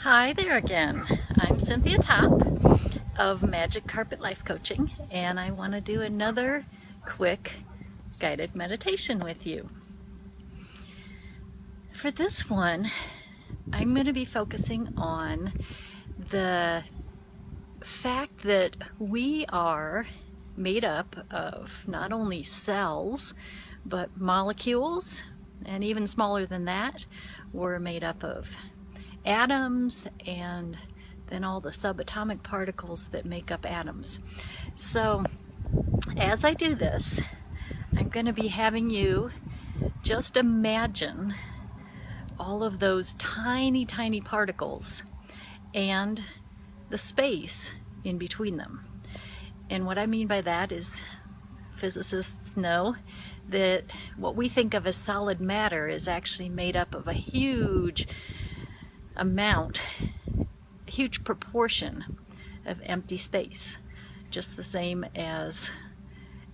Hi there again. I'm Cynthia Top of Magic Carpet Life Coaching, and I want to do another quick guided meditation with you. For this one, I'm going to be focusing on the fact that we are made up of not only cells, but molecules, and even smaller than that, we're made up of atoms and then all the subatomic particles that make up atoms. So as I do this, I'm going to be having you just imagine all of those tiny particles and the space in between them. And what I mean by that is physicists know that what we think of as solid matter is actually made up of a huge proportion of empty space, just the same as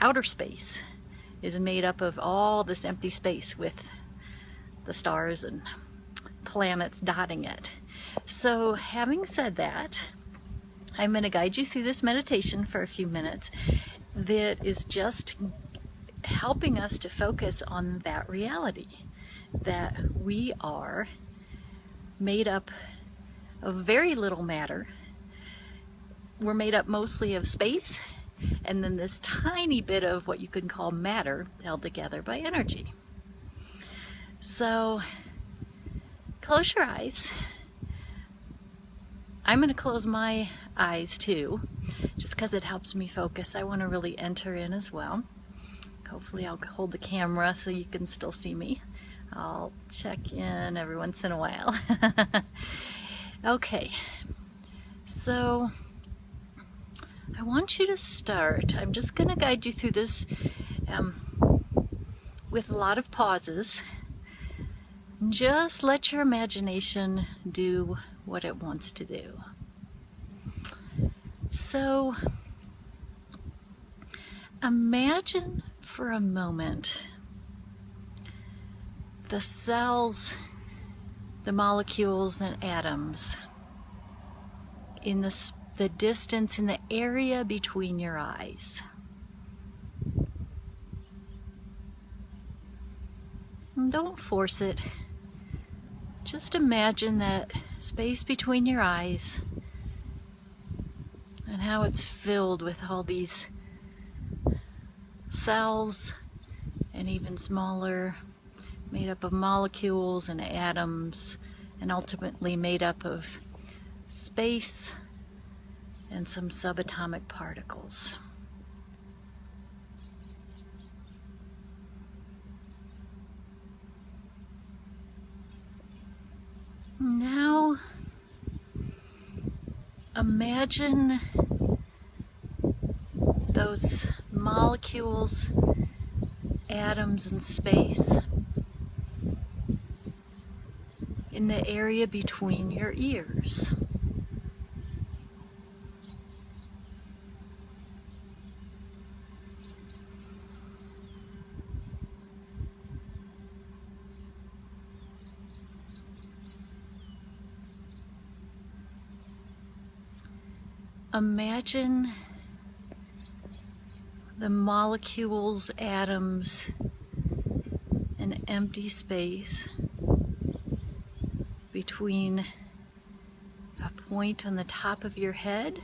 outer space is made up of all this empty space with the stars and planets dotting it. So having said that, I'm going to guide you through this meditation for a few minutes that is just helping us to focus on that reality, that we are made up of very little matter. We're made up mostly of space, and then this tiny bit of what you can call matter held together by energy. So close your eyes. I'm going to close my eyes too, just because it helps me focus. I want to really enter in as well. Hopefully I'll hold the camera so you can still see me. I'll check in every once in a while. Okay, so I want you to start. I'm just going to guide you through this with a lot of pauses. Just let your imagination do what it wants to do. So imagine for a moment the cells, the molecules and atoms in the distance, in the area between your eyes. And don't force it. Just imagine that space between your eyes and how it's filled with all these cells and even smaller, made up of molecules and atoms, and ultimately made up of space and some subatomic particles. Now imagine those molecules, atoms, and space in the area between your ears. Imagine the molecules, atoms, and empty space between a point on the top of your head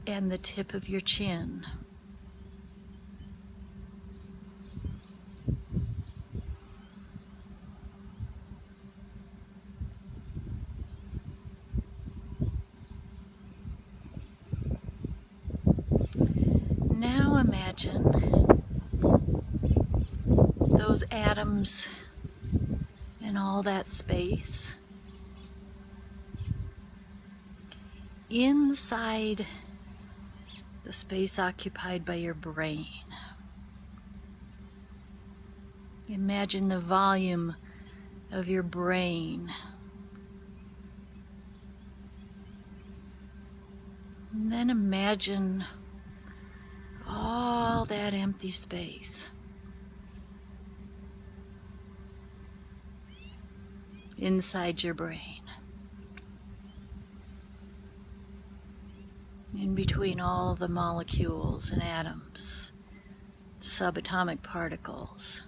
and the tip of your chin. Now imagine those atoms and all that space inside the space occupied by your brain. Imagine the volume of your brain. And then imagine all that empty space. inside your brain, in between all the molecules and atoms, subatomic particles.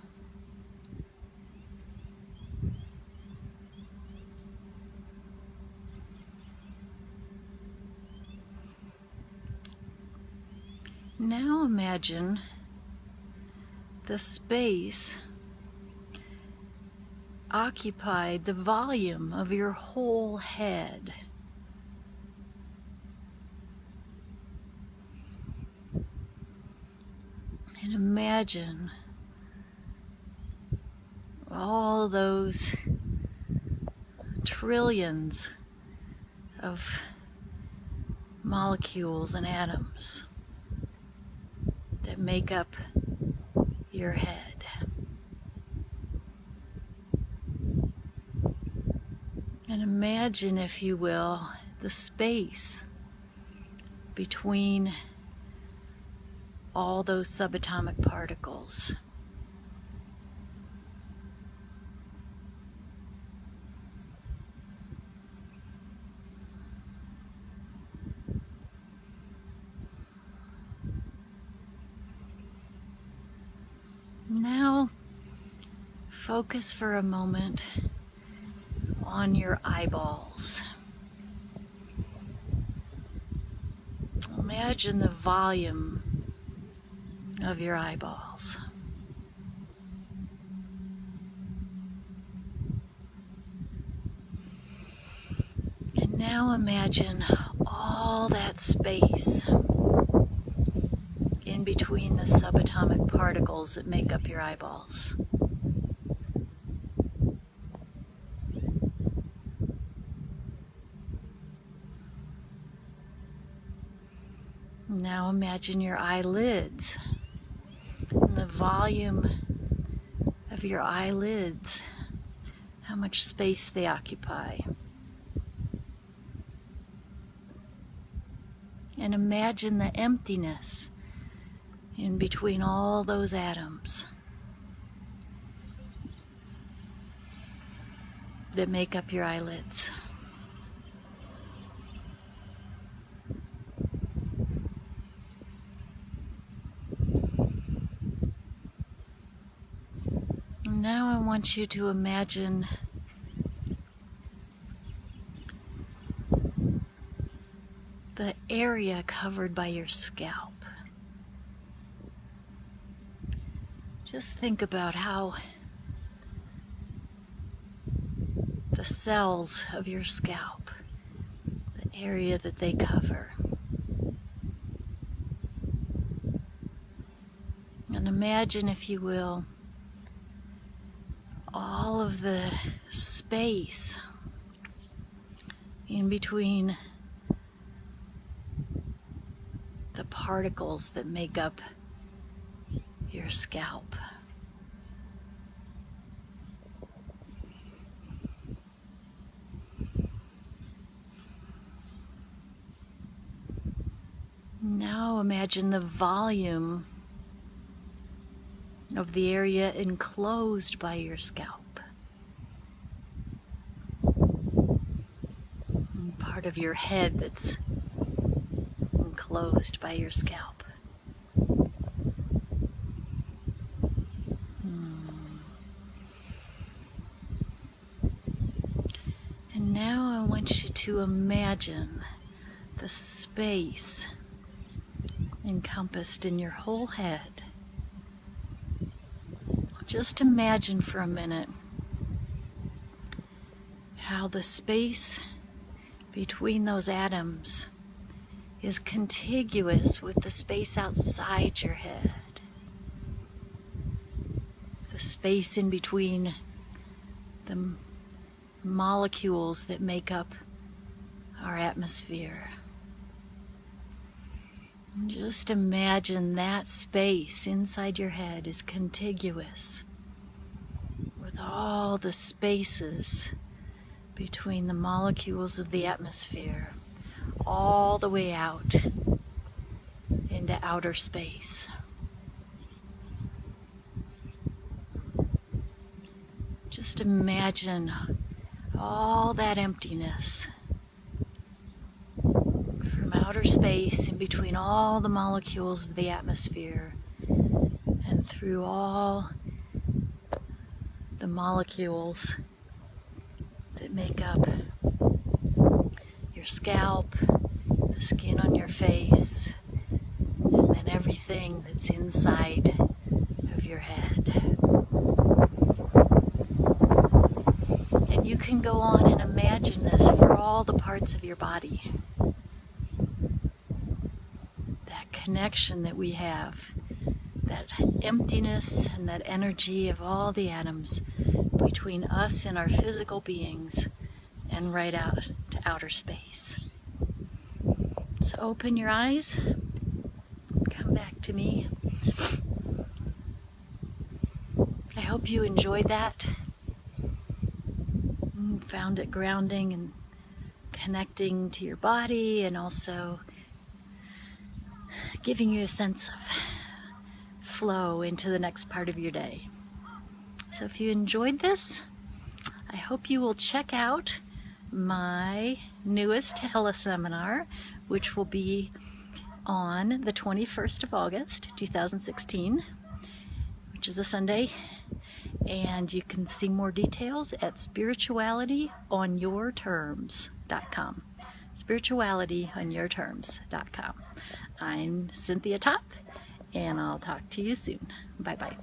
Now imagine the space occupied the volume of your whole head. And imagine all those trillions of molecules and atoms that make up your head. And imagine, if you will, the space between all those subatomic particles. Now, focus for a moment on your eyeballs. Imagine the volume of your eyeballs. And now imagine all that space in between the subatomic particles that make up your eyeballs. Now imagine your eyelids and the volume of your eyelids, how much space they occupy. And imagine the emptiness in between all those atoms that make up your eyelids. Now I want you to imagine the area covered by your scalp. Just think about how the cells of your scalp, the area that they cover. And imagine, if you will, all of the space in between the particles that make up your scalp. Now imagine the volume of the area enclosed by your scalp. And part of your head that's enclosed by your scalp. And now I want you to imagine the space encompassed in your whole head. Just imagine for a minute how the space between those atoms is contiguous with the space outside your head. The space in between the molecules that make up our atmosphere. Just imagine that space inside your head is contiguous with all the spaces between the molecules of the atmosphere, all the way out into outer space. Just imagine all that emptiness from outer space, in between all the molecules of the atmosphere, and through all the molecules that make up your scalp, the skin on your face, and then everything that's inside of your head. And you can go on and imagine this for all the parts of your body. That connection that we have, that emptiness and that energy of all the atoms between us and our physical beings and right out to outer space. So open your eyes, come back to me. I hope you enjoyed that, found it grounding and connecting to your body, and also giving you a sense of flow into the next part of your day. So if you enjoyed this, I hope you will check out my newest teleseminar, which will be on the 21st of August, 2016, which is a Sunday. And you can see more details at spiritualityonyourterms.com. spiritualityonyourterms.com. I'm Cynthia Top, and I'll talk to you soon. Bye-bye.